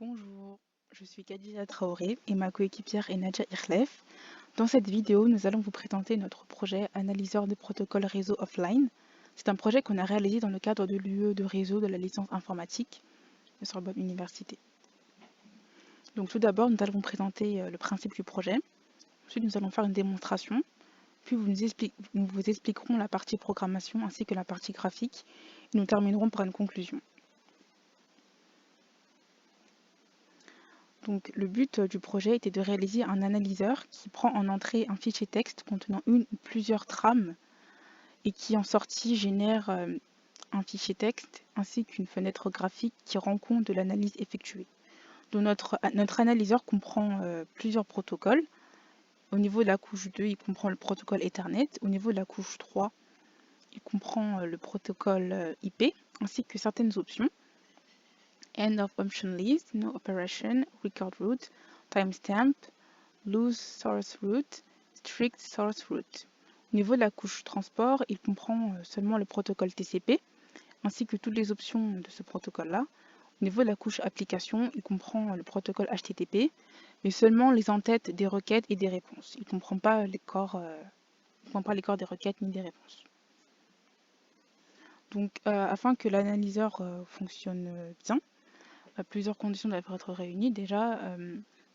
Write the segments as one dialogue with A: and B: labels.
A: Bonjour, je suis Khadija Traoré et ma coéquipière est Nadja Irlef. Dans cette vidéo, nous allons vous présenter notre projet Analyseur de protocoles réseau offline. C'est un projet qu'on a réalisé dans le cadre de l'UE de réseau de la licence informatique de Sorbonne Université. Donc tout d'abord, nous allons vous présenter le principe du projet. Ensuite, nous allons faire une démonstration. Puis nous vous expliquerons la partie programmation ainsi que la partie graphique. Et nous terminerons par une conclusion. Donc, le but du projet était de réaliser un analyseur qui prend en entrée un fichier texte contenant une ou plusieurs trames et qui en sortie génère un fichier texte ainsi qu'une fenêtre graphique qui rend compte de l'analyse effectuée. Donc notre analyseur comprend plusieurs protocoles. Au niveau de la couche 2, il comprend le protocole Ethernet. Au niveau de la couche 3, il comprend le protocole IP ainsi que certaines options. End of option list, no operation, record route, timestamp, loose source route, strict source route. Au niveau de la couche transport, il comprend seulement le protocole TCP, ainsi que toutes les options de ce protocole-là. Au niveau de la couche application, il comprend le protocole HTTP, mais seulement les entêtes des requêtes et des réponses. Il ne comprend pas les corps des requêtes ni des réponses. Donc, afin que l'analyseur fonctionne bien, plusieurs conditions doivent être réunies. Déjà,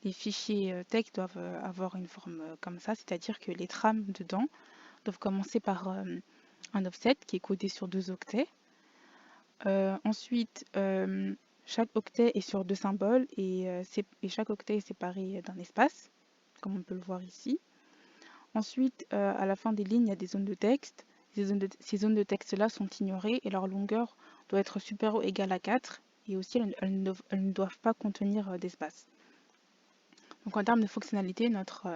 A: les fichiers texte doivent avoir une forme comme ça, c'est-à-dire que les trames dedans doivent commencer par un offset qui est codé sur 2 octets. Ensuite, chaque octet est sur 2 symboles et chaque octet est séparé d'un espace, comme on peut le voir ici. Ensuite, à la fin des lignes, il y a des zones de texte. Ces zones de texte-là sont ignorées et leur longueur doit être supérieure ou égale à 4. Et aussi, elles ne doivent pas contenir d'espace. Donc en termes de fonctionnalité, notre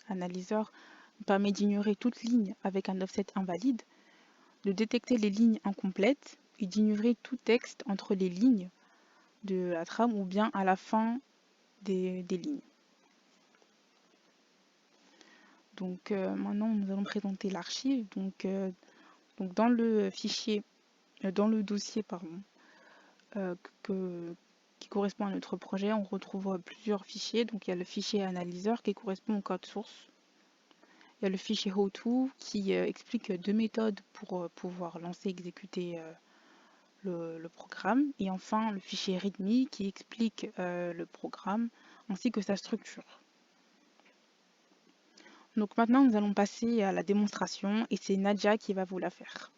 A: analyseur permet d'ignorer toute ligne avec un offset invalide, de détecter les lignes incomplètes et d'ignorer tout texte entre les lignes de la trame ou bien à la fin des lignes. Donc maintenant, nous allons présenter l'archive. Donc dans le fichier, dans le dossier, qui correspond à notre projet, on retrouve plusieurs fichiers. Donc il y a le fichier analyseur qui correspond au code source. Il y a le fichier how-to qui explique 2 méthodes pour pouvoir lancer et exécuter le programme. Et enfin, le fichier readme qui explique le programme ainsi que sa structure. Donc maintenant, nous allons passer à la démonstration et c'est Nadja qui va vous la faire.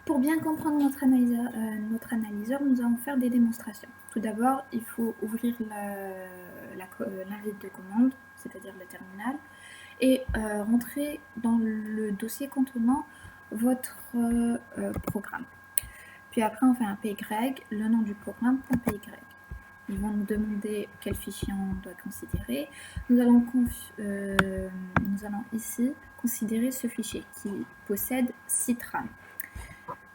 B: Pour bien comprendre notre analyseur, nous allons faire des démonstrations. Tout d'abord, il faut ouvrir l'invite de commande, c'est-à-dire le terminal, et rentrer dans le dossier contenant votre programme. Puis après, on fait un py, le nom du programme, .py. Ils vont nous demander quel fichier on doit considérer. Nous allons ici considérer ce fichier qui possède 6 trames.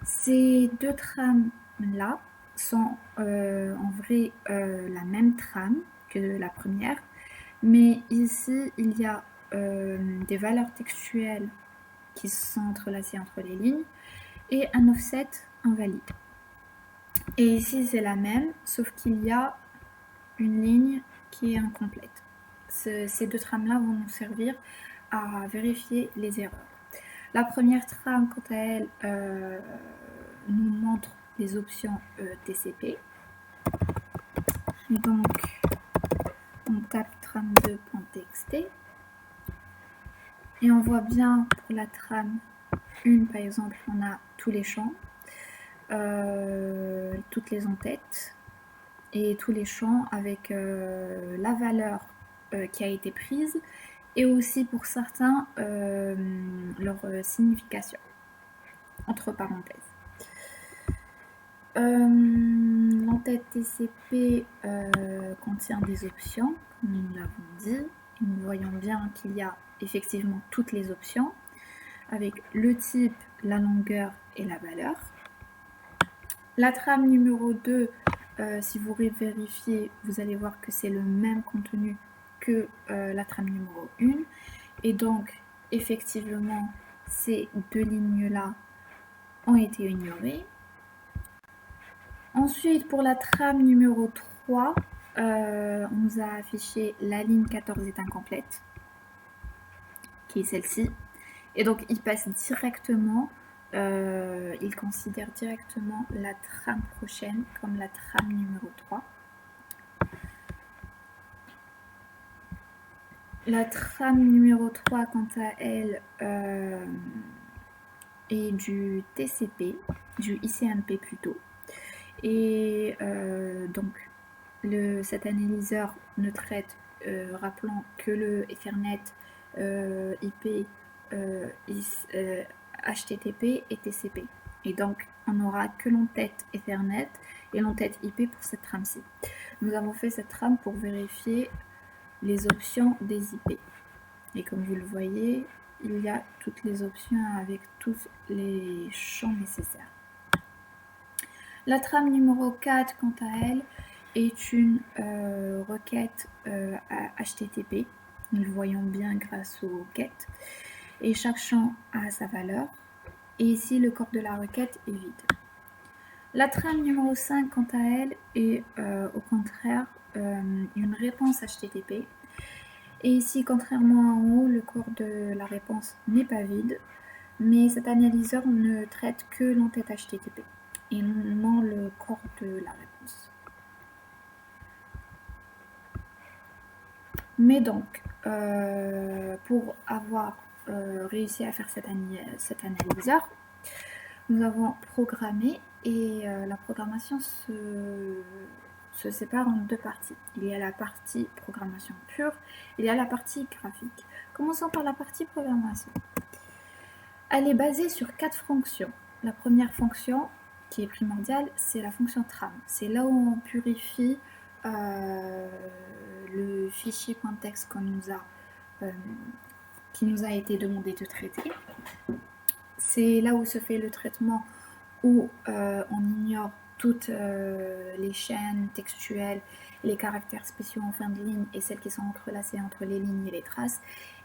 B: Ces 2 trames-là sont en vrai la même trame que la première, mais ici il y a des valeurs textuelles qui sont entrelacées entre les lignes et un offset invalide. Et ici c'est la même, sauf qu'il y a une ligne qui est incomplète. Ces 2 trames-là vont nous servir à vérifier les erreurs. La première trame, quant à elle, nous montre les options TCP. Et donc, on tape trame2.txt. Et on voit bien pour la trame 1, par exemple, on a tous les champs, toutes les entêtes, et tous les champs avec la valeur qui a été prise, et aussi pour certains, leur signification, entre parenthèses. L'entête TCP contient des options, comme nous l'avons dit, et nous voyons bien qu'il y a effectivement toutes les options, avec le type, la longueur et la valeur. La trame numéro 2, si vous vérifiez, vous allez voir que c'est le même contenu que la trame numéro 1. Et donc, effectivement, ces 2 lignes-là ont été ignorées. Ensuite, pour la trame numéro 3, on nous a affiché la ligne 14 est incomplète, qui est celle-ci. Et donc, il passe directement, il considère directement la trame prochaine comme la trame numéro 3. La trame numéro 3, quant à elle, est du TCP, du ICMP plutôt. Et donc, cet analyseur ne traite, rappelons que le Ethernet, IP, HTTP et TCP. Et donc, on n'aura que l'entête Ethernet et l'entête IP pour cette trame-ci. Nous avons fait cette trame pour vérifier les options des IP. Et comme vous le voyez, il y a toutes les options avec tous les champs nécessaires. La trame numéro 4, quant à elle, est une requête HTTP. Nous le voyons bien grâce au get. Et chaque champ a sa valeur. Et ici, le corps de la requête est vide. La trame numéro 5, quant à elle, est au contraire une réponse HTTP. Et ici, contrairement en haut, le corps de la réponse n'est pas vide, mais cet analyseur ne traite que l'entête HTTP et non le corps de la réponse. Mais donc, pour avoir réussi à faire cet analyseur, nous avons programmé et la programmation se sépare en deux parties. Il y a la partie programmation pure, il y a la partie graphique. Commençons par la partie programmation. Elle est basée sur 4 fonctions. La première fonction, qui est primordiale, c'est la fonction tram. C'est là où on purifie le fichier .txt qui nous a été demandé de traiter. C'est là où se fait le traitement où on ignore toutes les chaînes textuelles, les caractères spéciaux en fin de ligne et celles qui sont entrelacées entre les lignes et les traces.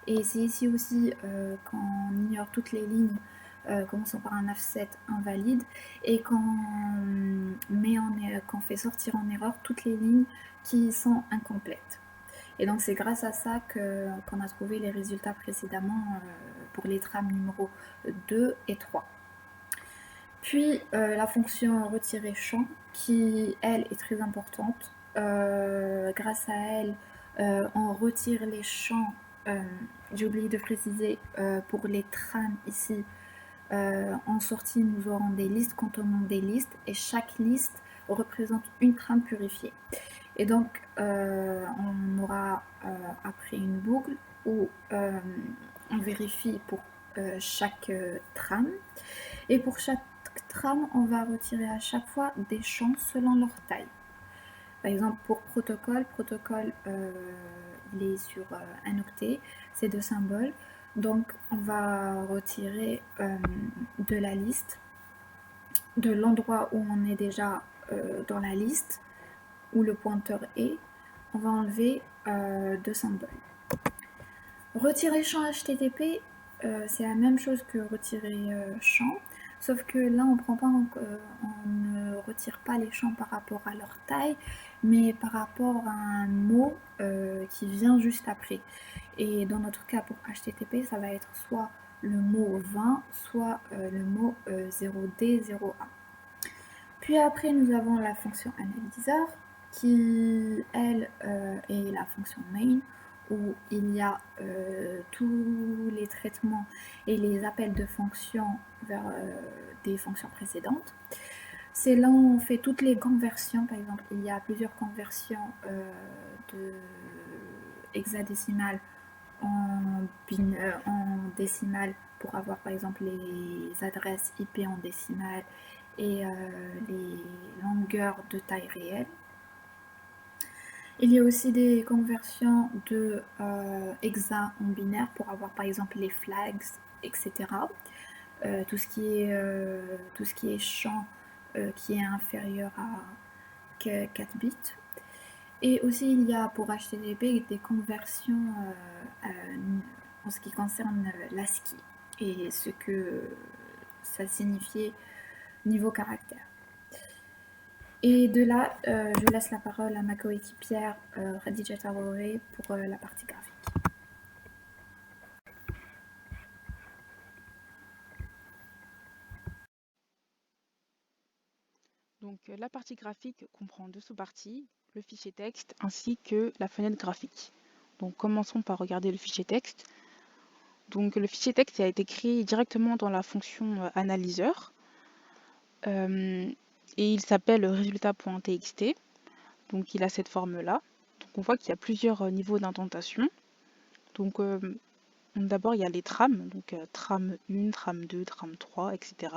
B: Et c'est ici aussi qu'on ignore toutes les lignes commençant par un offset invalide et qu'on fait sortir en erreur toutes les lignes qui sont incomplètes. Et donc c'est grâce à ça qu'on a trouvé les résultats précédemment pour les trames numéro 2 et 3. Puis la fonction retirer champ qui, elle, est très importante. Grâce à elle, on retire les champs. J'ai oublié de préciser, pour les trames ici, en sortie, nous aurons des listes contenant des listes et chaque liste représente une trame purifiée. Et donc, on aura après une boucle où on vérifie pour chaque trame. Et pour chaque trame, on va retirer à chaque fois des champs selon leur taille. Par exemple, pour protocole, il est sur un octet, c'est 2 symboles. Donc, on va retirer de la liste, de l'endroit où on est déjà dans la liste, où le pointeur est, on va enlever 2 symboles. Retirer champ HTTP, c'est la même chose que retirer champ, sauf que là on ne retire pas les champs par rapport à leur taille, mais par rapport à un mot qui vient juste après. Et dans notre cas pour HTTP, ça va être soit le mot 20, soit le mot 0D01. Puis après, nous avons la fonction analyseur qui, elle, est la fonction main où il y a tous les traitements et les appels de fonctions vers des fonctions précédentes. C'est là où on fait toutes les conversions. Par exemple, il y a plusieurs conversions de hexadécimales en décimale pour avoir par exemple les adresses IP en décimale et les longueurs de taille réelle. Il y a aussi des conversions de hexa en binaire pour avoir par exemple les flags, etc. Tout ce qui est champ qui est inférieur à 4 bits. Et aussi il y a pour HTTP des conversions en ce qui concerne l'ASCII et ce que ça signifiait niveau caractère. Et de là, je laisse la parole à ma coéquipière Khadija Traoré pour la partie graphique.
A: Donc la partie graphique comprend deux sous-parties, le fichier texte ainsi que la fenêtre graphique. Donc commençons par regarder le fichier texte. Donc le fichier texte a été créé directement dans la fonction analyseur et il s'appelle résultat.txt. Donc il a cette forme-là. Donc on voit qu'il y a plusieurs niveaux d'indentation. Donc d'abord il y a les trames, donc trame 1, trame 2, trame 3, etc.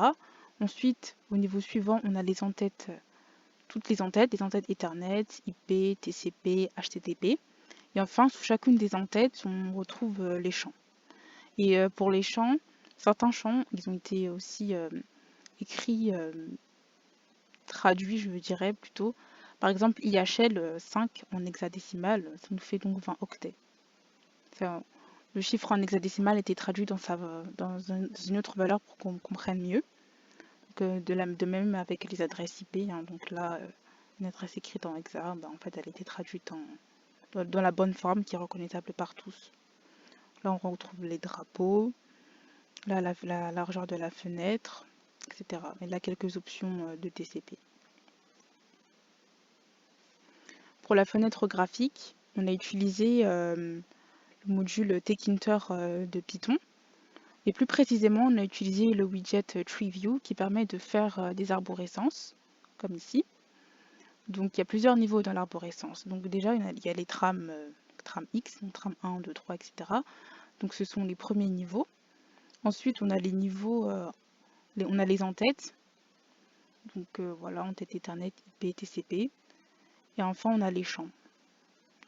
A: Ensuite, au niveau suivant, on a les entêtes, toutes les entêtes Ethernet, IP, TCP, HTTP. Et enfin, sous chacune des entêtes, on retrouve les champs. Et pour les champs, certains champs, ils ont été aussi écrits, traduits, je dirais plutôt. Par exemple, IHL 5 en hexadécimal, ça nous fait donc 20 octets. Le chiffre en hexadécimal était traduit dans une autre valeur pour qu'on comprenne mieux. Donc, de même avec les adresses IP. Hein, donc là, une adresse écrite en hexa, en fait, elle était traduite dans la bonne forme qui est reconnaissable par tous. Là, on retrouve les drapeaux, là, la largeur de la fenêtre, etc. Et là, quelques options de TCP. Pour la fenêtre graphique, on a utilisé le module tkinter de Python. Et plus précisément, on a utilisé le widget TreeView qui permet de faire des arborescences, comme ici. Donc il y a plusieurs niveaux dans l'arborescence. Donc déjà, il y a les trames, trame X, donc trame 1, 2, 3, etc. Donc ce sont les premiers niveaux. Ensuite, on a les niveaux, on a les entêtes. Donc voilà, entête Ethernet, IP, TCP. Et enfin, on a les champs.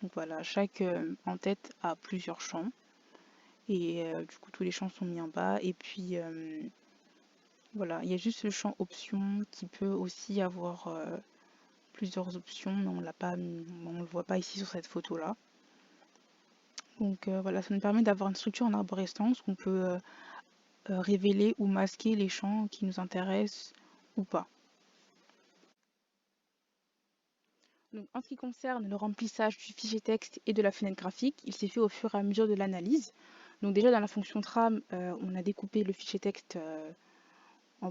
A: Donc voilà, chaque entête a plusieurs champs. Et du coup, tous les champs sont mis en bas. Et puis, voilà, il y a juste le champ option qui peut aussi avoir plusieurs options, mais on ne le voit pas ici sur cette photo-là. Donc voilà, ça nous permet d'avoir une structure en arborescence qu'on peut révéler ou masquer les champs qui nous intéressent ou pas. Donc, en ce qui concerne le remplissage du fichier texte et de la fenêtre graphique, il s'est fait au fur et à mesure de l'analyse. Donc déjà dans la fonction tram, on a découpé le fichier texte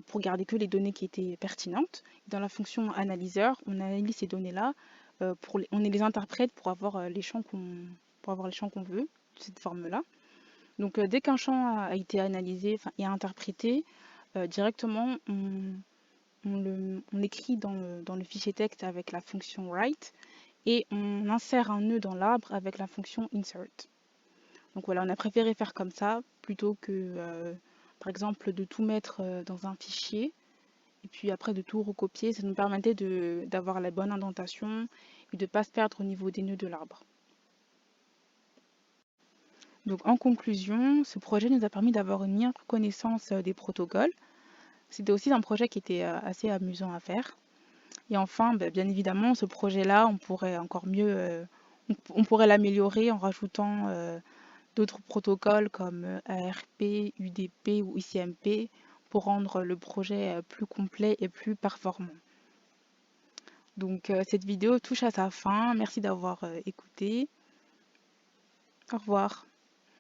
A: pour garder que les données qui étaient pertinentes. Dans la fonction analyseur, on analyse ces données-là, on les interprète pour avoir les champs qu'on veut, de cette forme-là. Donc dès qu'un champ a été analysé et interprété, directement on l'écrit dans le fichier texte avec la fonction write et on insère un nœud dans l'arbre avec la fonction insert. Donc voilà, on a préféré faire comme ça plutôt que par exemple de tout mettre dans un fichier et puis après de tout recopier. Ça nous permettait d'avoir la bonne indentation et de ne pas se perdre au niveau des nœuds de l'arbre. Donc en conclusion, ce projet nous a permis d'avoir une meilleure connaissance des protocoles. C'était aussi un projet qui était assez amusant à faire. Et enfin, bien évidemment, ce projet-là, on pourrait encore mieux, on pourrait l'améliorer en rajoutant d'autres protocoles comme ARP, UDP ou ICMP pour rendre le projet plus complet et plus performant. Donc cette vidéo touche à sa fin. Merci d'avoir écouté. Au revoir.